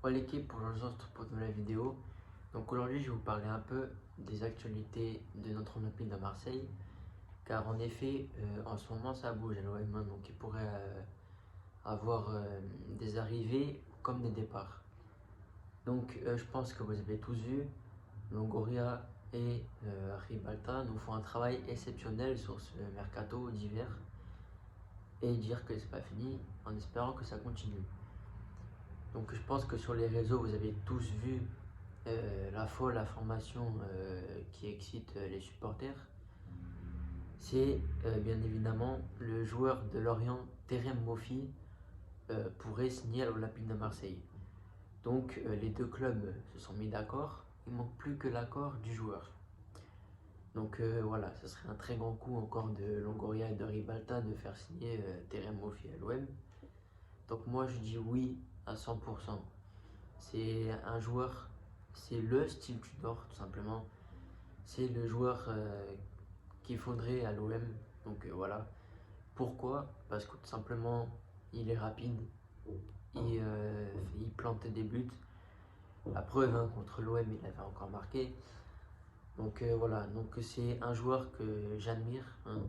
Ouais l'équipe, pour aujourd'hui on se retrouve pour une nouvelle vidéo. Donc aujourd'hui je vais vous parler un peu des actualités de notre Olympique de Marseille. Car en effet, en ce moment ça bouge à l'OM, donc il pourrait avoir des arrivées comme des départs. Donc je pense que vous avez tous vu, Longoria et Ribalta nous font un travail exceptionnel sur ce mercato d'hiver. Et dire que c'est pas fini en espérant que ça continue. Donc je pense que sur les réseaux vous avez tous vu la folle information qui excite les supporters, c'est bien évidemment le joueur de Lorient, Terem Moffi, pourrait signer à l'Olympique de Marseille. Donc les deux clubs se sont mis d'accord, il ne manque plus que l'accord du joueur. Donc voilà, ce serait un très grand coup encore de Longoria et de Ribalta de faire signer Terem Moffi à l'OM. Donc moi je dis oui à 100%. C'est un joueur, c'est le style Tudor tout simplement. C'est le joueur qu'il faudrait à l'OM. Donc voilà. Pourquoi? Parce que tout simplement, il est rapide, il plante des buts. La preuve, hein, contre l'OM, il avait encore marqué. Donc voilà, donc c'est un joueur que j'admire. Hein,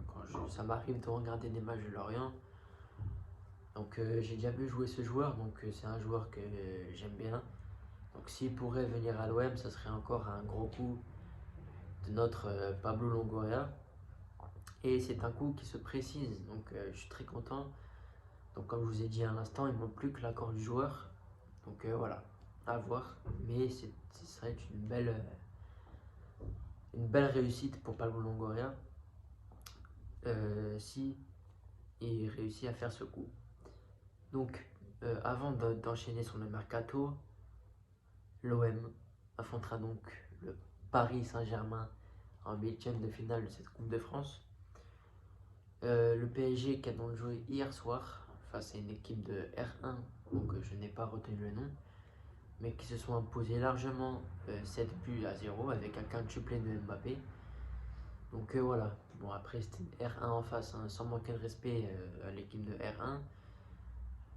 ça m'arrive de regarder des matchs de Lorient. Donc j'ai déjà vu jouer ce joueur, donc c'est un joueur que j'aime bien. Donc s'il pourrait venir à l'OM, ça serait encore un gros coup de notre Pablo Longoria. Et c'est un coup qui se précise, donc je suis très content. Donc comme je vous ai dit à l'instant, il ne manque plus que l'accord du joueur. Donc voilà, à voir. Mais ce serait une belle réussite pour Pablo Longoria si il réussit à faire ce coup. Donc avant d'enchaîner sur le mercato, l'OM affrontera donc le Paris Saint-Germain en huitième de finale de cette Coupe de France. Le PSG qui a donc joué hier soir face à une équipe de R1, donc je n'ai pas retenu le nom, mais qui se sont imposés largement 7 buts à 0 avec un quintuplé de Mbappé. Donc voilà, bon après c'était une R1 en face, hein, sans manquer de respect à l'équipe de R1,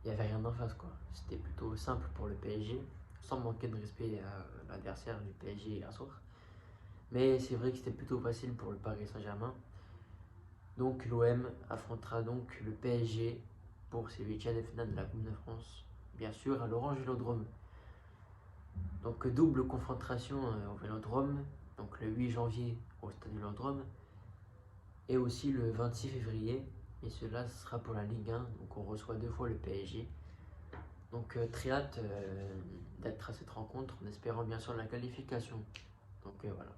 il n'y avait rien en face quoi. C'était plutôt simple pour le PSG, sans manquer de respect à l'adversaire du PSG hier soir. Mais c'est vrai que c'était plutôt facile pour le Paris Saint-Germain. Donc l'OM affrontera donc le PSG pour ses huitièmes de finale de la Coupe de France, bien sûr à l'Orange Vélodrome. Donc double confrontation au Vélodrome, donc le 8 janvier au Stade Vélodrome et aussi le 26 février, et cela sera pour la Ligue 1, donc on reçoit deux fois le PSG. Donc très hâte d'être à cette rencontre en espérant bien sûr la qualification. Donc voilà,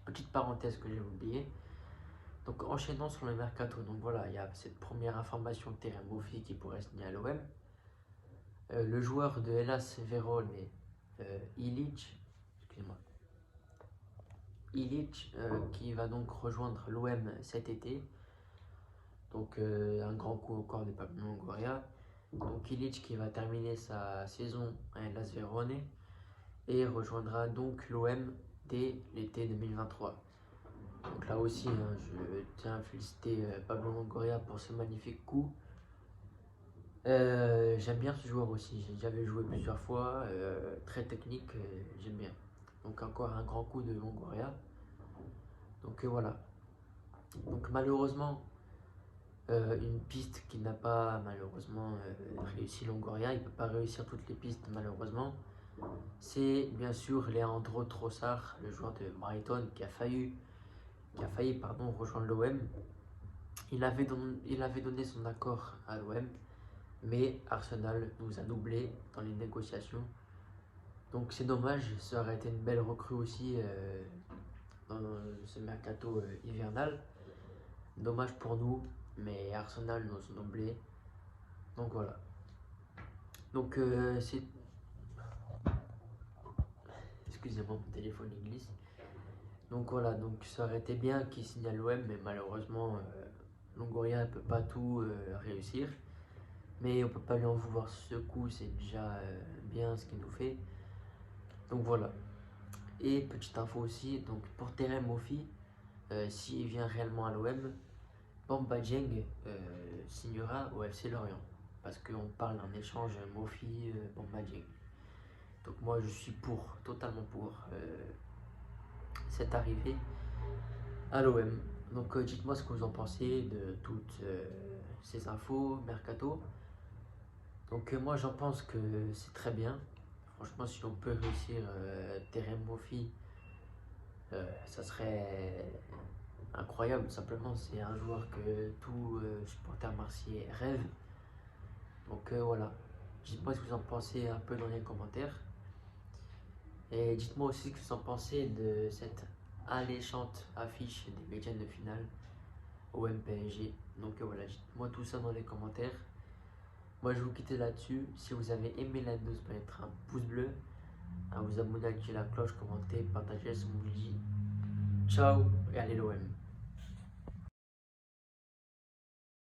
petite parenthèse que j'ai oubliée. Donc enchaînant sur le mercato, donc voilà, il y a cette première information de Terem Moffi qui pourrait signer à l'OM. Le joueur de Hellas Vérone, Ilic, excusez-moi, Ilic qui va donc rejoindre l'OM cet été. Donc un grand coup encore de Pablo Longoria. Donc Ilic qui va terminer sa saison à Hellas Vérone et rejoindra donc l'OM dès l'été 2023. Donc là aussi, hein, je tiens à féliciter Pablo Longoria pour ce magnifique coup. J'aime bien ce joueur aussi, j'ai déjà vu jouer plusieurs fois, très technique, j'aime bien. Donc encore un grand coup de Longoria. Donc voilà. Donc malheureusement, une piste qui n'a pas malheureusement réussi Longoria, il ne peut pas réussir toutes les pistes malheureusement. C'est bien sûr Leandro Trossard, le joueur de Brighton qui a failli rejoindre l'OM. Il avait donné son accord à l'OM, mais Arsenal nous a doublé dans les négociations. Donc c'est dommage, ça aurait été une belle recrue aussi dans ce mercato hivernal. Dommage pour nous, mais Arsenal nous a doublé. Donc voilà. Donc c'est... Excusez-moi, mon téléphone il glisse. Donc voilà, donc ça aurait été bien qu'il signe à l'OM, mais malheureusement, Longoria ne peut pas tout réussir. Mais on peut pas lui en vouloir ce coup, c'est déjà bien ce qu'il nous fait. Donc voilà. Et petite info aussi, donc pour Terem Moffi, s'il vient réellement à l'OM, Bamba Dieng signera au FC Lorient. Parce qu'on parle d'un échange Moffi-Bamba Dieng. Donc moi je suis totalement pour cette arrivée à l'OM. Donc dites-moi ce que vous en pensez de toutes ces infos, Mercato. Donc moi j'en pense que c'est très bien. Franchement si on peut réussir Terem Moffi, ça serait incroyable. Simplement c'est un joueur que tout supporter marseillais rêve. Donc voilà. Dites-moi ce que vous en pensez un peu dans les commentaires. Et dites-moi aussi ce que vous en pensez de cette alléchante affiche des médians de finale au MPSG. Donc voilà, dites-moi tout ça dans les commentaires. Moi je vais vous quitter là-dessus. Si vous avez aimé la vidéo, n'hésitez pas à mettre un pouce bleu, à vous abonner, activer la cloche, commenter, partager. Ce que je vous dis. Ciao et allez l'OM.